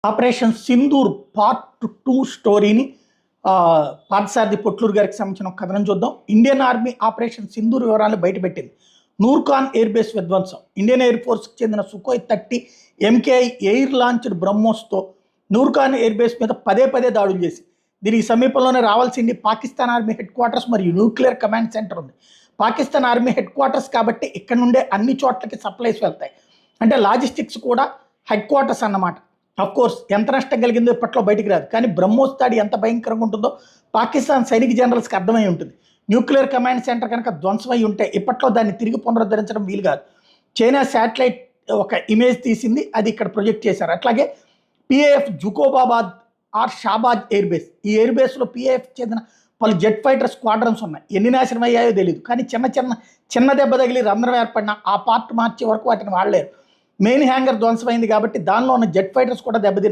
Operation Sindoor part 2 స్టోరీని పార్థసారథి పొట్లూరు గారికి సంబంధించిన ఒక కథనం చూద్దాం. ఇండియన్ ఆర్మీ ఆపరేషన్ సింధూర్ వివరాలు బయటపెట్టింది. నూర్ఖాన్ ఎయిర్ బేస్ విధ్వంసం. ఇండియన్ ఎయిర్ ఫోర్స్కి చెందిన సుఖోయ్ 30 ఎంకేఐ ఎయిర్ లాంచ్డ్ బ్రహ్మోస్తో నూర్ఖాన్ ఎయిర్ బేస్ మీద పదే పదే దాడులు చేసి దీనికి సమీపంలోనే రావాల్సింది పాకిస్తాన్ ఆర్మీ హెడ్ క్వార్టర్స్ మరియు న్యూక్లియర్ కమాండ్ సెంటర్ ఉంది. పాకిస్తాన్ ఆర్మీ హెడ్ క్వార్టర్స్ కాబట్టి ఇక్కడ నుండే అన్ని చోట్లకి సప్లైస్ వెళ్తాయి. అంటే లాజిస్టిక్స్ కూడా హెడ్ క్వార్టర్స్ అన్నమాట. కోర్స్ ఎంత నష్టం కలిగిందో ఇప్పట్లో బయటికి రాదు, కానీ బ్రహ్మోస్ దాడి ఎంత భయంకరంగా ఉంటుందో పాకిస్తాన్ సైనిక జనరల్స్కి అర్థమై ఉంటుంది. న్యూక్లియర్ కమాండ్ సెంటర్ కనుక ధ్వంసమై ఉంటే ఇప్పట్లో దాన్ని తిరిగి పునరుద్ధరించడం వీలు కాదు. చైనా శాటిలైట్ ఒక ఇమేజ్ తీసింది, అది ఇక్కడ ప్రొజెక్ట్ చేశారు. అట్లాగే PAF Jacobabad or Shahbaz air base. ఈ ఎయిర్ బేస్లో పిఏఎఫ్ చెందిన పలు జెట్ ఫైటర్ స్క్వాడ్రన్స్ ఉన్నాయి. ఎన్ని నాశనం అయ్యాయో తెలియదు, కానీ చిన్న దెబ్బ తగిలి రంధ్రం ఏర్పడిన ఆ పార్ట్ మార్చే వరకు వాటిని వాడలేరు. మెయిన్ హ్యాంగర్ ధ్వంసమైంది కాబట్టి దానిలో ఉన్న జెట్ ఫైటర్స్ కూడా దెబ్బతిన్నారు.